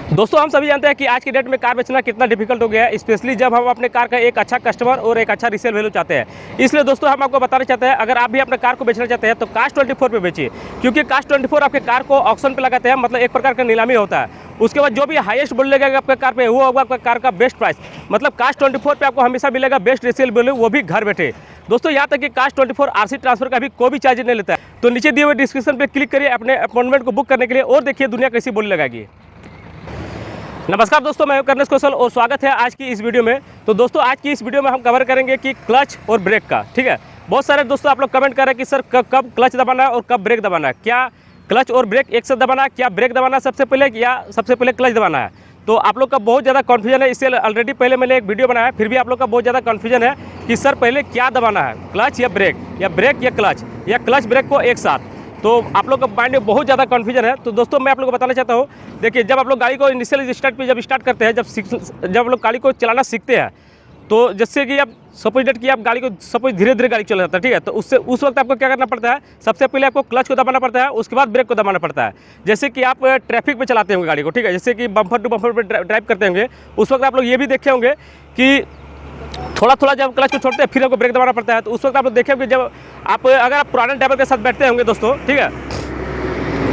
दोस्तों हम सभी जानते हैं कि आज की डेट में कार बेचना कितना डिफिकल्ट हो गया है, स्पेशली जब हम अपने कार का एक अच्छा कस्टमर और एक अच्छा रीसेल वैल्यू चाहते हैं। इसलिए दोस्तों हम आपको बताना चाहते हैं, अगर आप भी अपने कार को बेचना चाहते हैं तो Cars24 पे बेचिए, क्योंकि Cars24 आपके कार को ऑक्शन पे लगाते हैं, मतलब एक प्रकार का नीलामी होता है। उसके बाद जो भी हाईएस्ट बोलेगा आपका कार पे, वो होगा आपका कार का बेस्ट प्राइस। मतलब Cars24 पे आपको हमेशा मिलेगा बेस्ट रीसेल वैल्यू, वो भी घर बैठे। दोस्तों यहाँ तक कि Cars24 आरसी ट्रांसफर का भी कोई भी चार्ज नहीं लेता है। तो नीचे दिए हुए डिस्क्रिप्शन पे क्लिक करिए अपने अपॉइंटमेंट को बुक करने के लिए, और देखिए दुनिया कैसी बोली लगाएगी। नमस्कार दोस्तों, मैं कर्नेश कौशल और स्वागत है आज की इस वीडियो में। तो दोस्तों आज की इस वीडियो में हम कवर करेंगे कि क्लच और ब्रेक का, ठीक है। बहुत सारे दोस्तों आप लोग कमेंट कर रहे हैं कि सर कब क्लच दबाना है और कब ब्रेक दबाना है, क्या क्लच और ब्रेक एक साथ दबाना है, क्या ब्रेक दबाना है सबसे पहले या सबसे पहले क्लच दबाना है। तो आप लोग का बहुत ज़्यादा कन्फ्यूजन है, इससे ऑलरेडी पहले मैंने एक वीडियो बनाया, फिर भी आप लोग का बहुत ज़्यादा कन्फ्यूजन है कि सर पहले क्या दबाना है, क्लच या ब्रेक या क्लच ब्रेक को एक साथ। तो आप लोग का माइंड में बहुत ज़्यादा कन्फ्यूजन है। तो दोस्तों मैं आप लोग को बताना चाहता हूँ, देखिए जब आप लोग गाड़ी को इनिशियल स्टार्ट करते हैं, जब आप लोग गाड़ी को चलाना सीखते हैं, तो जैसे कि आप सपोज डेट कि आप गाड़ी को धीरे धीरे गाड़ी चला जाता है, ठीक है। तो उस वक्त आपको क्या करना पड़ता है, सबसे पहले आपको क्लच को दबाना पड़ता है, उसके बाद ब्रेक को दबाना पड़ता है। जैसे कि आप ट्रैफिक पे चलाते होंगे गाड़ी को, ठीक है, जैसे कि बम्पर टू बम्पर पे ड्राइव करते होंगे, उस वक्त आप लोग ये भी देखे होंगे कि थोड़ा जब क्लच को छोड़ते हैं फिर आपको ब्रेक दबाना पड़ता है। तो उस वक्त आप लोग देखे होंगे, जब अगर आप पुराने ड्राइवर के साथ बैठते होंगे दोस्तों, ठीक है,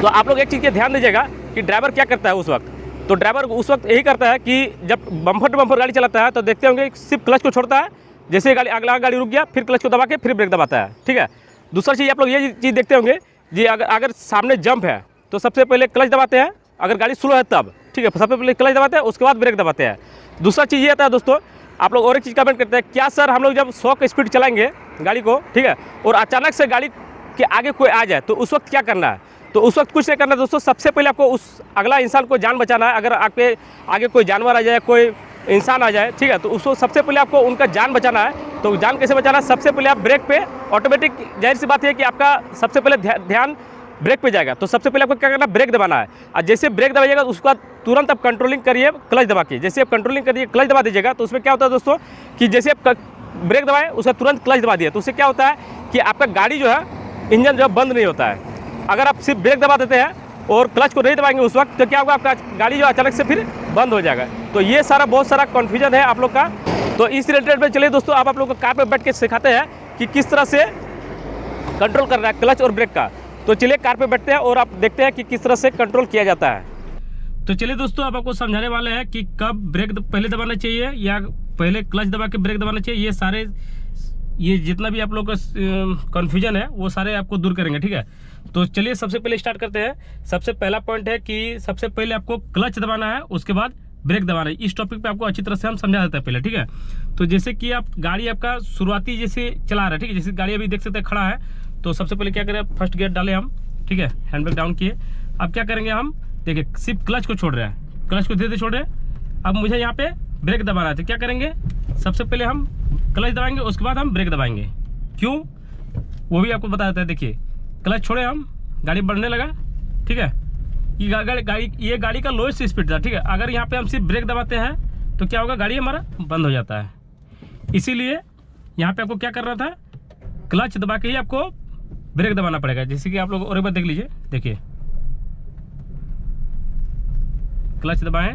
तो आप लोग एक चीज़ के ध्यान दीजिएगा कि ड्राइवर क्या करता है उस वक्त। तो ड्राइवर उस वक्त यही करता है कि जब बम्पर टू बम्पर गाड़ी चलाता है तो देखते होंगे सिर्फ क्लच को छोड़ता है, जैसे अगला गाड़ी रुक गया फिर क्लच को दबा के फिर ब्रेक दबाता है, ठीक है। दूसरा चीज़ आप लोग ये चीज़ देखते होंगे जी, अगर सामने जंप है तो सबसे पहले क्लच दबाते हैं, अगर गाड़ी स्लो है तब, ठीक है, सबसे पहले क्लच दबाते हैं, उसके बाद ब्रेक दबाते हैं। दूसरा चीज़ ये आता है दोस्तों, आप लोग और एक चीज़ कमेंट करते हैं, क्या सर हम लोग जब 100 की स्पीड चलाएंगे गाड़ी को, ठीक है, और अचानक से गाड़ी के आगे कोई आ जाए तो उस वक्त क्या करना है। तो उस वक्त कुछ नहीं करना दोस्तों, सबसे पहले आपको उस अगला इंसान को जान बचाना है। अगर आपके आगे कोई जानवर आ जाए, कोई इंसान आ जाए, ठीक है, तो उसको सबसे पहले आपको उनका जान बचाना है। तो जान कैसे बचाना है, सबसे पहले आप ब्रेक पे ऑटोमेटिक, जाहिर सी बात है कि आपका सबसे पहले ध्यान ब्रेक पे जाएगा। तो सबसे पहले आपको क्या करना है, ब्रेक दबाना है। और जैसे ब्रेक दबाइएगा उसके बाद तुरंत आप कंट्रोलिंग करिए क्लच दबा के। जैसे आप कंट्रोलिंग करिए क्लच दबा दीजिएगा तो उसमें क्या होता है दोस्तों कि जैसे आप ब्रेक दबाए उसका तुरंत क्लच दबा दिए, तो उससे क्या होता है कि आपका गाड़ी जो है, इंजन जो है बंद नहीं होता है। अगर आप सिर्फ ब्रेक दबा देते हैं और क्लच को नहीं दबाएंगे उस वक्त, तो क्या होगा, आपका गाड़ी जो अचानक से फिर बंद हो जाएगा। तो ये सारा बहुत सारा कन्फ्यूजन है आप लोग का। तो इस रिलेटेड में चलिए दोस्तों आप लोग को कार पर बैठ के सिखाते हैं कि किस तरह से कंट्रोल करना है क्लच और ब्रेक का। तो चलिए कार पे बैठते हैं और आप देखते हैं कि किस तरह से कंट्रोल किया जाता है। तो चलिए दोस्तों आप आपको समझाने वाले हैं कि कब ब्रेक पहले दबाना चाहिए या पहले क्लच दबा के ब्रेक दबाना चाहिए। ये जितना भी आप लोग का कन्फ्यूजन है वो सारे आपको दूर करेंगे, ठीक है। तो चलिए सबसे पहले स्टार्ट करते हैं। सबसे पहला पॉइंट है कि सबसे पहले आपको क्लच दबाना है, उसके बाद ब्रेक दबाना है। इस टॉपिक पे आपको अच्छी तरह से हम समझा देते हैं पहले, ठीक है। तो जैसे कि आप गाड़ी आपका शुरुआती जैसे चला रहे हैं, ठीक है, जैसे गाड़ी अभी देख सकते हैं खड़ा है, तो सबसे पहले क्या करें, फर्स्ट गियर डाले हम, ठीक है, हैंड ब्रेक डाउन किए। अब क्या करेंगे हम, देखिए सिर्फ क्लच को छोड़ रहे हैं, क्लच को धीरे धीरे छोड़ रहे हैं। अब मुझे यहाँ पे ब्रेक दबाना है, तो क्या करेंगे, सबसे पहले हम क्लच दबाएंगे, उसके बाद हम ब्रेक दबाएंगे। क्यों, वो भी आपको बता देते हैं। देखिए क्लच छोड़े हम, गाड़ी बढ़ने लगा, ठीक है, ये गाड़ी का लोएस्ट स्पीड था, ठीक है। अगर यहाँ पे हम सिर्फ ब्रेक दबाते हैं तो क्या होगा, गाड़ी हमारा बंद हो जाता है। इसीलिए यहाँ पे आपको क्या करना था, क्लच दबा के ही आपको ब्रेक दबाना पड़ेगा। जैसे कि आप लोग और एक बार देख लीजिए, देखिए क्लच दबाएं,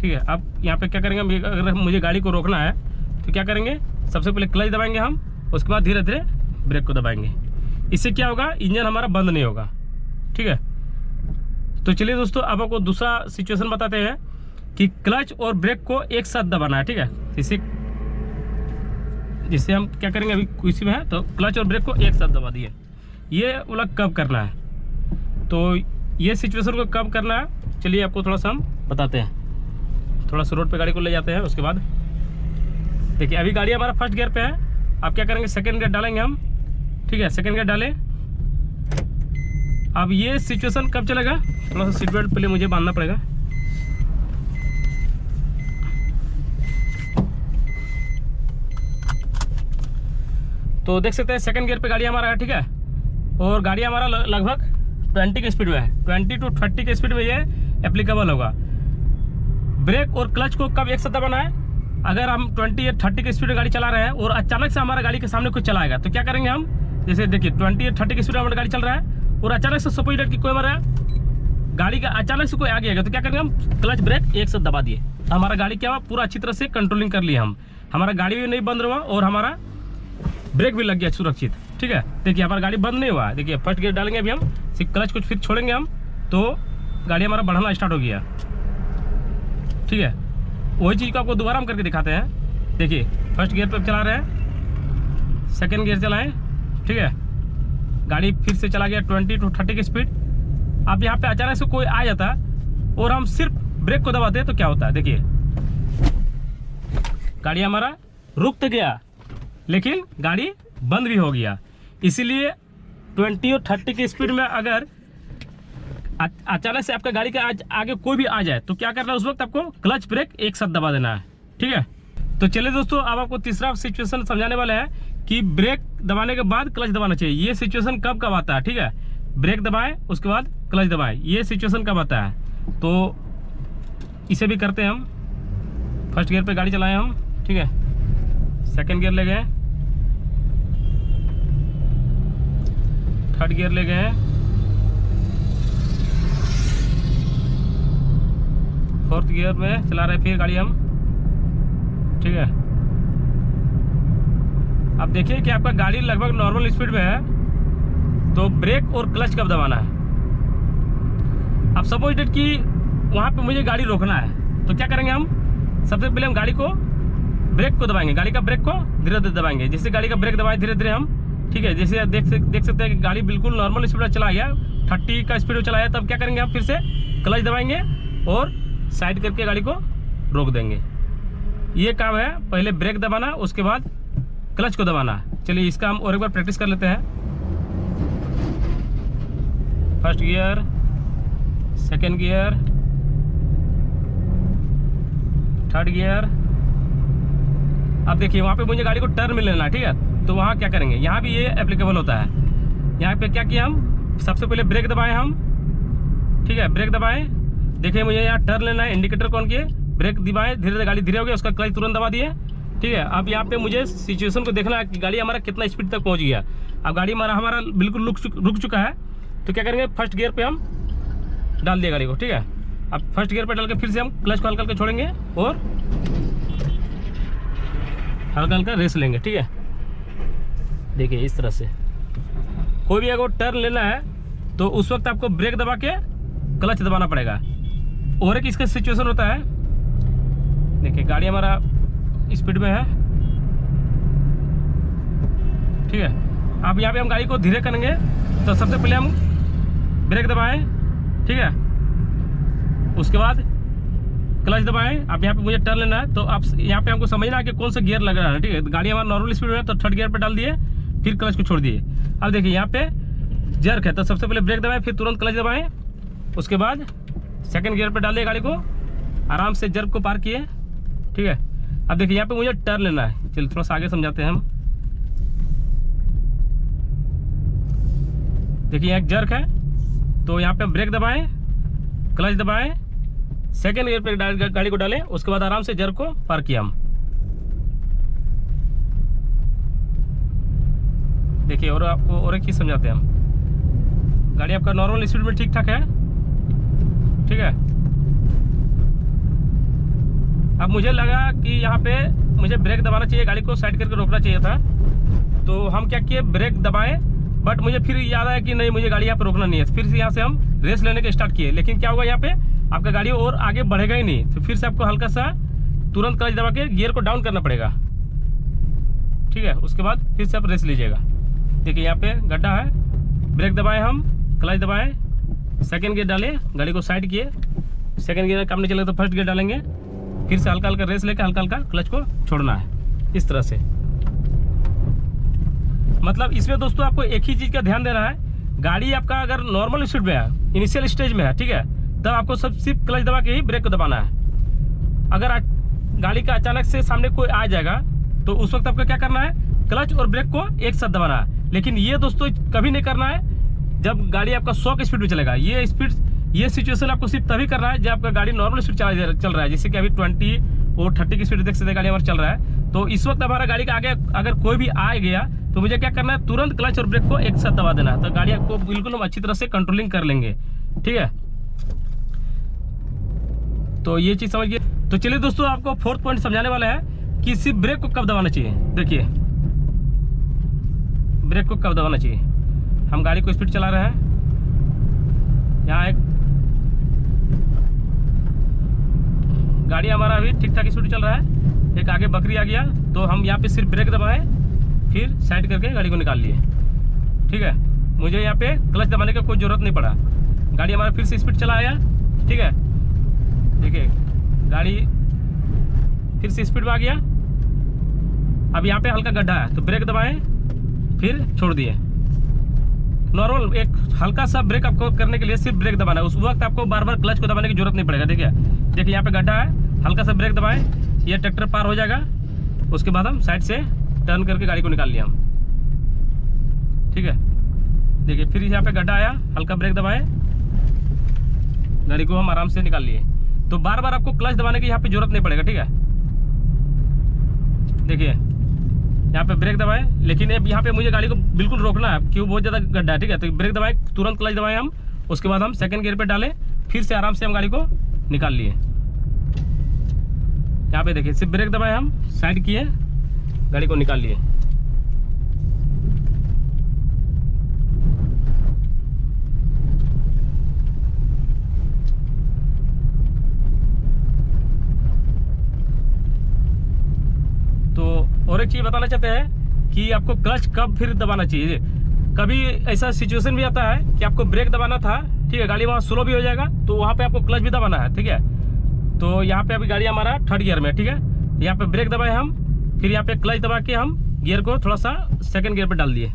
ठीक है। अब यहाँ पे क्या करेंगे, अगर मुझे गाड़ी को रोकना है तो क्या करेंगे, सबसे पहले क्लच दबाएंगे हम, उसके बाद धीरे धीरे ब्रेक को दबाएंगे। इससे क्या होगा, इंजन हमारा बंद नहीं होगा, ठीक है। तो चलिए दोस्तों अब आपको दूसरा सिचुएशन बताते हैं कि क्लच और ब्रेक को एक साथ दबाना है, ठीक है। जिससे हम क्या करेंगे, अभी किसी में है तो क्लच और ब्रेक को एक साथ दबा दिए। ये वाला कब करना है, तो ये सिचुएशन को कब करना है, चलिए आपको थोड़ा सा हम बताते हैं। थोड़ा सा रोड पे गाड़ी को ले जाते हैं, उसके बाद देखिए अभी गाड़ी हमारा फर्स्ट गियर पे है। अब क्या करेंगे, सेकंड गियर डालेंगे हम, ठीक है, सेकंड गियर डालें। अब ये सिचुएशन कब चलेगा, थोड़ा सा सीट बेल्ट पहले मुझे बांधना पड़ेगा। तो देख सकते हैं सेकंड गियर पे गाड़ी हमारा है, ठीक है, और गाड़ी हमारा लगभग 20 की स्पीड में है, 20 to 30 की स्पीड में ये एप्लीकेबल होगा। ब्रेक और क्लच को कब एक साथ दबाना है, अगर हम 20 या 30 की स्पीड में गाड़ी चला रहे हैं और अचानक से हमारा गाड़ी के सामने कुछ चलाएगा तो क्या करेंगे हम, जैसे देखिए 20 या 30 की स्पीड में हमारी गाड़ी चल रहा है और अचानक से सपोज दैट कि कोई हमारा गाड़ी का अचानक से कोई आ गया तो क्या करेंगे हम, क्लच ब्रेक एक साथ दबा दिए, हमारा गाड़ी क्या हुआ, पूरा अच्छी तरह से कंट्रोलिंग कर लिया हम, हमारा गाड़ी भी नहीं बंद हुआ और हमारा ब्रेक भी लग गया सुरक्षित। ठीक है, देखिए हमारा गाड़ी बंद नहीं हुआ। देखिए फर्स्ट गियर डालेंगे अभी हम, क्लच को फिर छोड़ेंगे हम तो गाड़ी हमारा बढ़ना स्टार्ट हो गया। ठीक है, वही चीज़ को आपको दोबारा हम करके दिखाते हैं। देखिए फर्स्ट गियर पर चला रहे हैं, सेकेंड गियर चलाएं। ठीक है, गाड़ी फिर से चला गया 20 to 30 की स्पीड। अब यहाँ पे अचानक से कोई आ जाता और हम सिर्फ ब्रेक को दबाते तो क्या होता है, देखिए गाड़ी हमारा रुक तो गया लेकिन गाड़ी बंद भी हो गया। इसीलिए 20 और 30 की स्पीड में अगर अचानक से आपका गाड़ी के आगे कोई भी आ जाए तो क्या करना है, उस वक्त आपको क्लच ब्रेक एक साथ दबा देना है। ठीक है, तो चलिए दोस्तों अब आपको तीसरा सिचुएशन समझाने वाला है कि ब्रेक दबाने के बाद क्लच दबाना चाहिए। ये सिचुएशन कब कब आता है। ठीक है, ब्रेक दबाएं उसके बाद क्लच दबाएं, ये सिचुएशन कब आता है तो इसे भी करते हैं हम। फर्स्ट गियर पे गाड़ी चलाएं हम। ठीक है, सेकंड गियर ले गए, थर्ड गियर ले गए, फोर्थ गियर में चला रहे फिर गाड़ी हम। ठीक है, अब देखिए कि आपका गाड़ी लगभग नॉर्मल स्पीड में है तो ब्रेक और क्लच कब दबाना है। अब सपोज डेट कि वहाँ पे मुझे गाड़ी रोकना है तो क्या करेंगे हम, सबसे पहले हम गाड़ी को ब्रेक को दबाएंगे, गाड़ी का ब्रेक को धीरे धीरे दबाएंगे। जैसे गाड़ी का ब्रेक दबाए धीरे धीरे हम। ठीक है, जैसे देख सकते हैं कि गाड़ी बिल्कुल नॉर्मल स्पीड में चला गया, 30 का स्पीड में चलाया, तब क्या करेंगे हम फिर से क्लच दबाएंगे और साइड करके गाड़ी को रोक देंगे। ये काम है, पहले ब्रेक दबाना उसके बाद क्लच को दबाना। चलिए इसका हम और एक बार प्रैक्टिस कर लेते हैं। First gear, second gear, third gear. अब देखिए वहाँ पे मुझे गाड़ी को टर्न में लेना है। ठीक है, तो वहाँ क्या करेंगे, यहाँ भी ये एप्लीकेबल होता है। यहाँ पे क्या किया हम, सबसे पहले ब्रेक दबाएं हम। ठीक है, ब्रेक दबाएं, देखिए मुझे यहाँ टर्न लेना है, इंडिकेटर कौन किए, ब्रेक दबाएं, धीरे धीरे गाड़ी धीरे हो गया, उसका क्लच तुरंत दबा दिए। ठीक है, अब यहाँ पे मुझे सिचुएशन को देखना है कि गाड़ी हमारा कितना स्पीड तक पहुँच गया। अब गाड़ी हमारा बिल्कुल रुक चुका है तो क्या करेंगे, फर्स्ट गियर पे हम डाल दिए गाड़ी को। ठीक है, अब फर्स्ट गियर पे डाल के फिर से हम क्लच को हल्का हल्का छोड़ेंगे और हल्का हल्का रेस लेंगे। ठीक है, देखिए इस तरह से कोई भी अगर टर्न लेना है तो उस वक्त आपको ब्रेक दबा के क्लच दबाना पड़ेगा। और एक इसका सिचुएशन होता है, देखिए गाड़ी हमारा स्पीड में है। ठीक है, अब यहाँ पे हम गाड़ी को धीरे करेंगे तो सबसे पहले हम ब्रेक दबाएं। ठीक है, उसके बाद क्लच दबाएं। अब यहाँ पे मुझे टर्न लेना है तो आप यहाँ पे हमको समझना है कि कौन सा गियर लग रहा है। ठीक है, गाड़ी हमारा नॉर्मल स्पीड में है तो थर्ड गियर पे डाल दिए, फिर क्लच को छोड़ दिए। अब देखिए यहाँ पे जर्क है तो सबसे पहले ब्रेक दबाएं, फिर तुरंत क्लच दबाएं, उसके बाद सेकंड गियर पे डालिए गाड़ी को, आराम से जर्क को पार किए। ठीक है, अब देखिए यहाँ पे मुझे टर्न लेना है। चलिए थोड़ा सा आगे समझाते हैं हम। देखिए यहाँ एक जर्क है तो यहाँ पे ब्रेक दबाएं, क्लच दबाएं, सेकेंड गियर पे गाड़ी को डालें, उसके बाद आराम से जर्क को पार किया हम। देखिए और आपको और एक चीज समझाते हैं हम। गाड़ी आपका नॉर्मल स्पीड में ठीक ठाक है। ठीक है, अब मुझे लगा कि यहाँ पे मुझे ब्रेक दबाना चाहिए, गाड़ी को साइड करके रोकना चाहिए था, तो हम क्या किए, ब्रेक दबाएं, बट मुझे फिर याद आया कि नहीं मुझे गाड़ी यहाँ पे रोकना नहीं है। फिर से यहाँ से हम रेस लेने के स्टार्ट किए, लेकिन क्या होगा यहाँ पे आपका गाड़ी और आगे बढ़ेगा ही नहीं, तो फिर से आपको हल्का सा तुरंत क्लच दबा के गियर को डाउन करना पड़ेगा। ठीक है, उसके बाद फिर से आप रेस लीजिएगा। देखिए यहाँ पे गड्ढा है, ब्रेक दबाएं हम, क्लच दबाएं, सेकेंड गियर डालें, गाड़ी को साइड किए, सेकेंड गियर काम नहीं चलेगा तो फर्स्ट गियर डालेंगे, फिर से हल्का हल्का रेस लेकर हल्का हल्का क्लच को छोड़ना है। इस तरह से मतलब इसमें दोस्तों आपको एक ही चीज़ का ध्यान देना है, गाड़ी आपका अगर नॉर्मल स्पीड में है, इनिशियल स्टेज में है, ठीक है, तब आपको सिर्फ क्लच दबा के ही ब्रेक को दबाना है। अगर गाड़ी का अचानक से सामने कोई आ जाएगा तो उस वक्त आपको क्या करना है, क्लच और ब्रेक को एक साथ दबाना है। लेकिन ये दोस्तों कभी नहीं करना है जब गाड़ी आपका 100 की स्पीड में चलेगा। ये सिचुएशन आपको सिर्फ तभी करना है जब आपका गाड़ी नॉर्मल स्पीड चल रहा है, जैसे कि अभी 20 और 30 की स्पीड देख सकते हैं गाड़ी हमारा चल रहा है। तो इस वक्त हमारा गाड़ी का आगे अगर कोई भी आ गया तो मुझे क्या करना है, तुरंत क्लच और ब्रेक को एक साथ दबा देना है, तो गाड़ी आपको बिल्कुल हम अच्छी तरह से कंट्रोलिंग कर लेंगे। ठीक है। तो ये चीज़ समझिए। तो चलिए दोस्तों, आपको फोर्थ पॉइंट समझाने वाला है कि सिर्फ ब्रेक को कब दबाना चाहिए। देखिए ब्रेक को कब दबाना चाहिए। हम गाड़ी को स्पीड चला रहे हैं, यहाँ एक गाड़ी हमारा अभी ठीक ठाक स्पीड चल रहा है, एक आगे बकरी आ गया, तो हम यहाँ पे सिर्फ ब्रेक दबाएं, फिर साइड करके गाड़ी को निकाल लिए। ठीक है, मुझे यहाँ पे क्लच दबाने का कोई ज़रूरत नहीं पड़ा, गाड़ी हमारा फिर से स्पीड चला आया। ठीक है, देखिए गाड़ी फिर से स्पीड में आ गया। अब यहाँ पे हल्का गड्ढा है तो ब्रेक दबाएं, फिर छोड़ दिए। नॉर्मल एक हल्का सा ब्रेक आपको करने के लिए सिर्फ ब्रेक दबाना है, उस वक्त आपको बार बार क्लच को दबाने की जरूरत नहीं पड़ेगा। देखिए यहाँ पे गड्ढा है, हल्का सा ब्रेक दबाएं, ये ट्रैक्टर पार हो जाएगा। उसके बाद हम साइड से टर्न करके गाड़ी को निकाल लिया हम। ठीक है, देखिए फिर यहाँ पे गड्ढा आया, हल्का ब्रेक दबाएं, गाड़ी को हम आराम से निकाल लिए। तो बार बार आपको क्लच दबाने की यहाँ पे जरूरत नहीं पड़ेगा। ठीक है, देखिए यहाँ पे ब्रेक दबाएं, लेकिन अब यहाँ पे मुझे गाड़ी को बिल्कुल रोकना है क्योंकि बहुत ज़्यादा गड्ढा है। ठीक है, तो ब्रेक दबाएं, तुरंत क्लच दबाएं हम, उसके बाद हम सेकंड गियर पे डालें, फिर से आराम से हम गाड़ी को निकाल लिए। यहाँ पे देखिए सिर्फ ब्रेक दबाएं, हम साइड किए, गाड़ी को निकाल लिए। तो और एक चीज़ बताना चाहते हैं कि आपको क्लच कब फिर दबाना चाहिए। कभी ऐसा सिचुएशन भी आता है कि आपको ब्रेक दबाना था, ठीक है, गाड़ी वहाँ स्लो भी हो जाएगा, तो वहाँ पे आपको क्लच भी दबाना है। ठीक है, तो यहाँ पे अभी गाड़ी हमारा थर्ड गियर में। ठीक है, यहाँ पे ब्रेक दबाए हम, फिर यहाँ पे क्लच दबा के हम गियर को थोड़ा सा सेकंड गियर पे डाल दिए।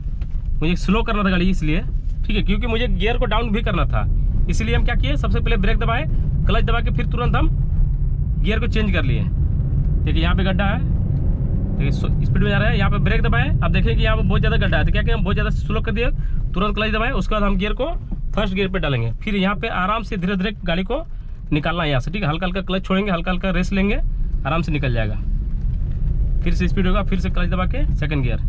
मुझे स्लो करना था गाड़ी इसलिए, ठीक है, क्योंकि मुझे गियर को डाउन भी करना था, इसलिए हम क्या किए, सबसे पहले ब्रेक दबाए, क्लच दबा के फिर तुरंत हम गियर को चेंज कर लिए। देखिए यहाँ पे गड्ढा है, देखिए स्पीड में जा रहा है, यहाँ पे ब्रेक दबाएं। अब देखिए कि यहाँ पे बहुत ज़्यादा गड्ढा है, तो क्या कि हम बहुत ज़्यादा स्लो कर दिए, तुरंत क्लच दबाएं, उसके बाद हम गियर को फर्स्ट गियर पे डालेंगे, फिर यहाँ पे आराम से धीरे धीरे गाड़ी को निकालना है यहाँ से। ठीक है, हल्का हल्का क्लच छोड़ेंगे, हल्का हल्का रेस लेंगे, आराम से निकल जाएगा। फिर से स्पीड होगा, फिर से क्लच दबा के सेकंड गियर।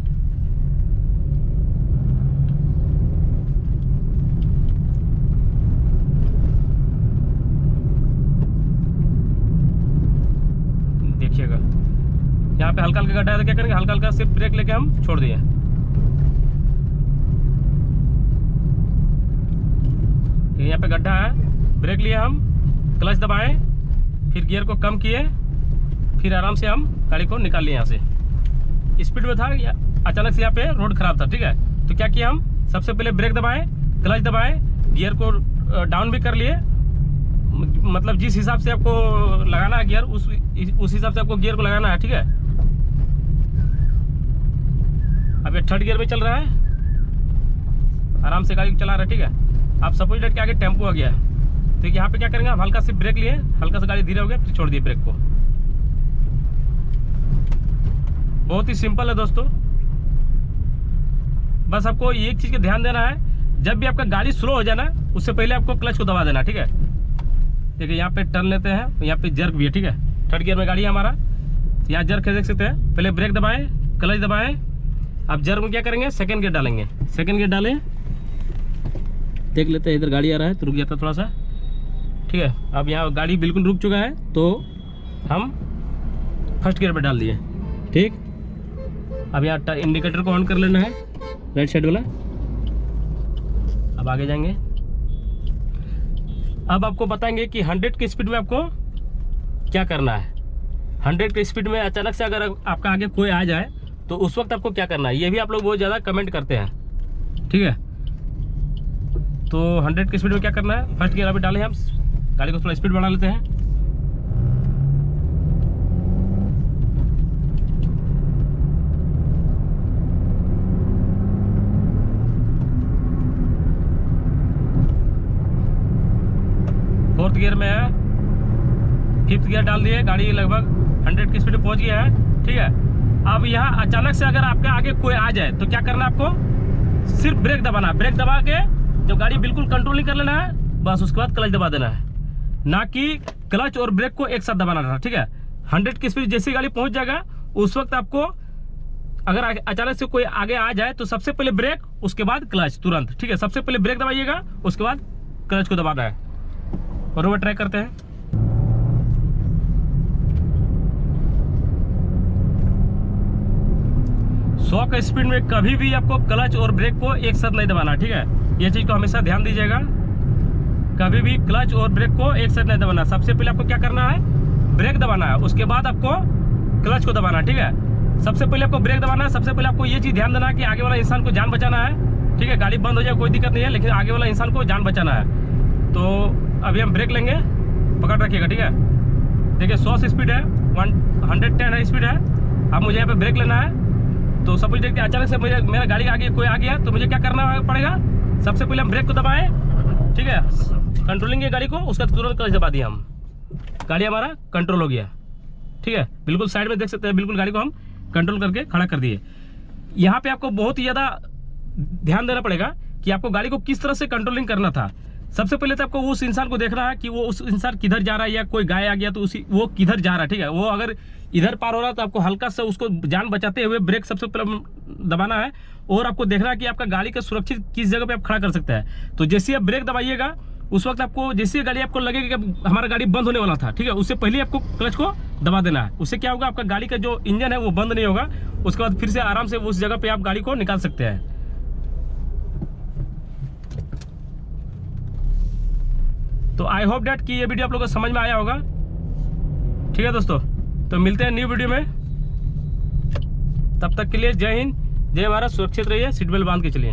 देखिएगा यहाँ पे हल्का हल्का गड्ढा है, तो क्या करेंगे, हल्का हल्का सिर्फ ब्रेक लेके हम छोड़ दिए। यहाँ पे गड्ढा है, ब्रेक लिए हम, क्लच दबाए, फिर गियर को कम किए, फिर आराम से हम गाड़ी को निकाल लिए यहाँ से। स्पीड में था, अचानक से यहाँ पे रोड खराब था। ठीक है, तो क्या किया, हम सबसे पहले ब्रेक दबाए, क्लच दबाए, गियर को डाउन भी कर लिए, मतलब जिस हिसाब से आपको लगाना है गियर, उस हिसाब से आपको गियर को लगाना है। ठीक है, अब ये थर्ड गियर में चल रहा है, आराम से गाड़ी चला रहा है। ठीक है, आप सपोज डेट के आगे टेम्पो आ गया है, तो यहाँ पे क्या करेंगे, आप हल्का से ब्रेक लिए, हल्का सा गाड़ी धीरे हो गया, फिर छोड़ दिए ब्रेक को। बहुत ही सिंपल है दोस्तों, बस आपको एक चीज़ का ध्यान देना है, जब भी आपका गाड़ी स्लो हो जाए ना, उससे पहले आपको क्लच को दबा देना। ठीक है, देखिए यहाँ पे टर्न लेते हैं, यहाँ पे जर्क भी है। ठीक है, थर्ड गियर में गाड़ी है हमारा, यहाँ जर्क देख सकते हैं, पहले ब्रेक दबाएं, क्लच दबाएं, अब जर्क में क्या करेंगे, सेकंड गियर डालेंगे। सेकंड गियर डालें, देख लेते हैं, इधर गाड़ी आ रहा है तो रुक जाता है थोड़ा सा। ठीक है, अब यहाँ गाड़ी बिल्कुल रुक चुका है, तो हम फर्स्ट गियर पे डाल दिए। ठीक, अब यहाँ इंडिकेटर को ऑन कर लेना है, राइट साइड वाला। अब आगे जाएंगे, अब आपको बताएंगे कि 100 की स्पीड में आपको क्या करना है। 100 की स्पीड में अचानक से अगर आपका आगे कोई आ जाए तो उस वक्त आपको क्या करना है, ये भी आप लोग बहुत ज़्यादा कमेंट करते हैं। ठीक है, तो 100 की स्पीड में क्या करना है, फर्स्ट गियर अभी डालें, हम गाड़ी को थोड़ा स्पीड बढ़ा लेते हैं। फोर्थ गियर में है, फिफ्थ गियर डाल दिए, गाड़ी लगभग 100 की स्पीड पहुंच गया है। ठीक है, अब यहाँ अचानक से अगर आपके आगे कोई आ जाए तो क्या करना है, आपको सिर्फ ब्रेक दबाना है। ब्रेक दबा के जब गाड़ी बिल्कुल कंट्रोल नहीं कर लेना है, बस उसके बाद क्लच दबा देना है, ना कि क्लच और ब्रेक को एक साथ दबाना था। ठीक है, 100 की स्पीड जैसी गाड़ी पहुंच जाएगा, उस वक्त आपको अगर अचानक से कोई आगे आ जाए तो सबसे पहले ब्रेक, उसके बाद क्लच तुरंत। ठीक है, सबसे पहले ब्रेक दबाइएगा, उसके बाद क्लच को दबाना है। और वो ट्राई करते हैं। 100 का स्पीड में कभी भी आपको क्लच और ब्रेक को एक साथ नहीं दबाना, ठीक है। ये चीज़ को हमेशा ध्यान दीजिएगा, कभी भी क्लच और ब्रेक को एक साथ नहीं दबाना। सबसे पहले आपको क्या करना है, ब्रेक दबाना है, उसके बाद आपको क्लच को दबाना, ठीक है। सबसे पहले आपको ब्रेक दबाना है। सबसे पहले आपको ये चीज़ ध्यान देना है कि आगे वाला इंसान को जान बचाना है, ठीक है। गाड़ी बंद हो जाए कोई दिक्कत नहीं है, लेकिन आगे वाला इंसान को जान बचाना है। तो अभी हम ब्रेक लेंगे, पकड़ रखिएगा, ठीक है। देखिए 100 से स्पीड है, 110 है स्पीड है। अब मुझे यहाँ पे ब्रेक लेना है। तो सपोज देखते हैं अचानक से मेरा गाड़ी के आगे कोई आ गया, तो मुझे क्या करना पड़ेगा, सबसे पहले हम ब्रेक को दबाएं, ठीक है। कंट्रोलिंग की गाड़ी को, उसका तुरंत क्लच दबा दिया हम, गाड़ी हमारा कंट्रोल हो गया, ठीक है। बिल्कुल साइड में देख सकते हैं, बिल्कुल गाड़ी को हम कंट्रोल करके खड़ा कर दिए। यहाँ पे आपको बहुत ही ज़्यादा ध्यान देना पड़ेगा कि आपको गाड़ी को किस तरह से कंट्रोलिंग करना था। सबसे पहले तो आपको उस इंसान को देखना है कि वो उस इंसान किधर जा रहा है, या कोई गाय आ गया तो वो किधर जा रहा है, ठीक है। वो अगर इधर पार हो रहा है तो आपको हल्का सा उसको जान बचाते हुए ब्रेक सबसे पहले दबाना है, और आपको देखना है कि आपका गाड़ी का सुरक्षित किस जगह पे आप खड़ा कर सकते हैं। तो जैसे आप ब्रेक दबाइएगा, उस वक्त आपको जैसे गाड़ी आपको लगेगा कि हमारा गाड़ी बंद होने वाला था, ठीक है, उससे पहले आपको क्लच को दबा देना है। उससे क्या होगा, आपका गाड़ी का जो इंजन है वो बंद नहीं होगा। उसके बाद फिर से आराम से उस जगह पे आप गाड़ी को निकाल सकते हैं। तो आई होप डैट कि ये वीडियो आप लोगों को समझ में आया होगा, ठीक है दोस्तों। तो मिलते हैं न्यू वीडियो में, तब तक के लिए जय हिंद, जय भारत। सुरक्षित रहिए, सीट बेल्ट बांध के चलिए।